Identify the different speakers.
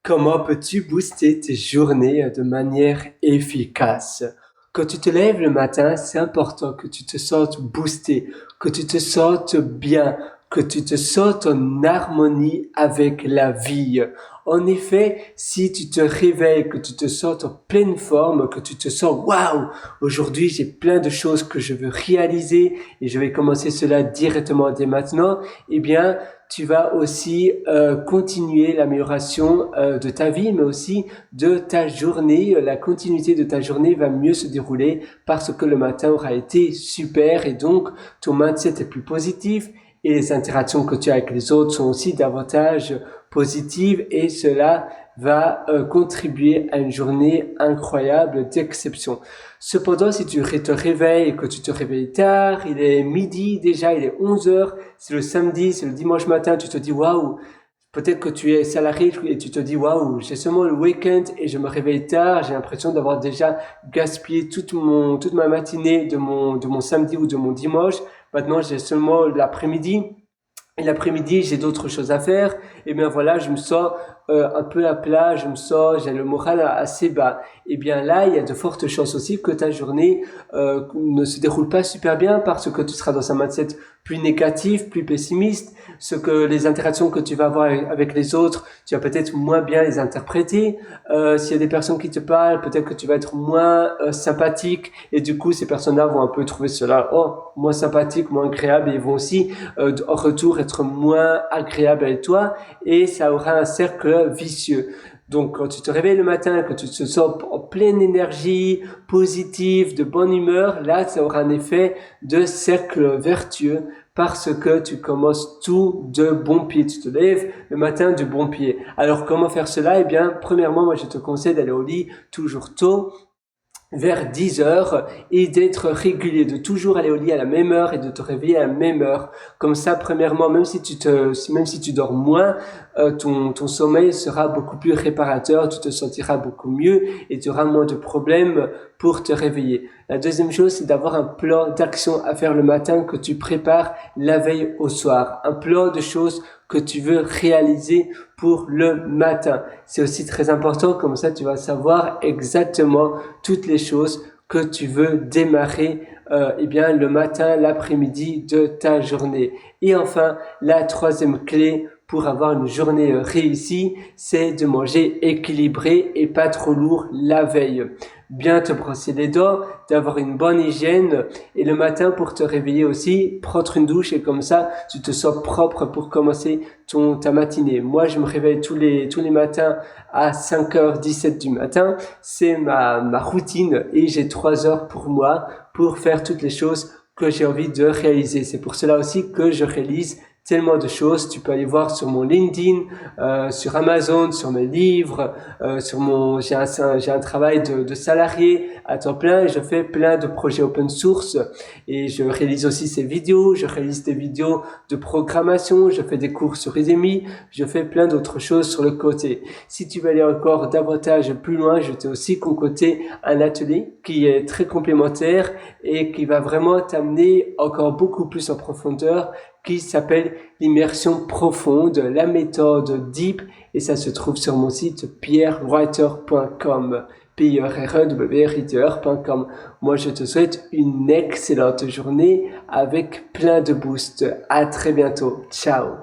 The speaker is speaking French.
Speaker 1: Comment peux-tu booster tes journées de manière efficace? Quand tu te lèves le matin, c'est important que tu te sentes boosté, que tu te sentes bien, que tu te sentes en harmonie avec la vie. En effet, si tu te réveilles, que tu te sens en pleine forme, que tu te sens waouh, aujourd'hui j'ai plein de choses que je veux réaliser et je vais commencer cela directement dès maintenant, eh bien, tu vas aussi continuer l'amélioration de ta vie, mais aussi de ta journée. La continuité de ta journée va mieux se dérouler parce que le matin aura été super et donc ton mindset est plus positif et les interactions que tu as avec les autres sont aussi davantage positives et cela va contribuer à une journée incroyable d'exception. Cependant, si tu te réveilles et que tu te réveilles tard, il est midi déjà, il est 11 heures, c'est le samedi, c'est le dimanche matin, tu te dis waouh, peut-être que tu es salarié et tu te dis waouh, j'ai seulement le week-end et je me réveille tard, j'ai l'impression d'avoir déjà gaspillé toute ma matinée de mon samedi ou de mon dimanche. Maintenant, j'ai seulement l'après-midi. Et l'après-midi, j'ai d'autres choses à faire. Et bien voilà, je me sens un peu à plat, j'ai le moral assez bas. Et bien là, il y a de fortes chances aussi que ta journée ne se déroule pas super bien parce que tu seras dans un mindset plus négatif, plus pessimiste. Ce que les interactions que tu vas avoir avec les autres, tu vas peut-être moins bien les interpréter. S'il y a des personnes qui te parlent, peut-être que tu vas être moins sympathique et du coup, ces personnes-là vont un peu trouver cela moins sympathique, moins agréable et ils vont aussi en retour être moins agréables avec toi et ça aura un cercle vicieux. Donc, quand tu te réveilles le matin, que tu te sens en pleine énergie, positive, de bonne humeur, là, ça aura un effet de cercle vertueux parce que tu commences tout de bon pied. Tu te lèves le matin de bon pied. Alors, comment faire cela? Eh bien, premièrement, moi, je te conseille d'aller au lit toujours tôt, vers 10 heures et d'être régulier, de toujours aller au lit à la même heure et de te réveiller à la même heure. Comme ça, premièrement, même si tu dors moins, ton sommeil sera beaucoup plus réparateur, tu te sentiras beaucoup mieux et tu auras moins de problèmes pour te réveiller. La deuxième chose, c'est d'avoir un plan d'action à faire le matin que tu prépares la veille au soir. Un plan de choses que tu veux réaliser pour le matin. C'est aussi très important, comme ça tu vas savoir exactement toutes les choses que tu veux démarrer eh bien le matin, l'après-midi de ta journée. Et enfin, la troisième clé pour avoir une journée réussie, c'est de manger équilibré et pas trop lourd la veille. Bien te brosser les dents, d'avoir une bonne hygiène et le matin pour te réveiller aussi, prendre une douche et comme ça, tu te sens propre pour commencer ta matinée. Moi, je me réveille tous les matins à 5h17 du matin. C'est ma routine et j'ai 3 heures pour moi pour faire toutes les choses que j'ai envie de réaliser. C'est pour cela aussi que je réalise tellement de choses. Tu peux aller voir sur mon LinkedIn, sur Amazon, sur mes livres, j'ai un travail de salarié à temps plein et je fais plein de projets open source et je réalise aussi ces vidéos, je réalise des vidéos de programmation, je fais des cours sur Udemy, je fais plein d'autres choses sur le côté. Si tu veux aller encore davantage plus loin, je t'ai aussi concocté un atelier qui est très complémentaire et qui va vraiment t'amener encore beaucoup plus en profondeur qui s'appelle l'immersion profonde, la méthode DEEP et ça se trouve sur mon site pierrewriter.com pierrewriter.com. Moi, je te souhaite une excellente journée avec plein de boost. À très bientôt. Ciao.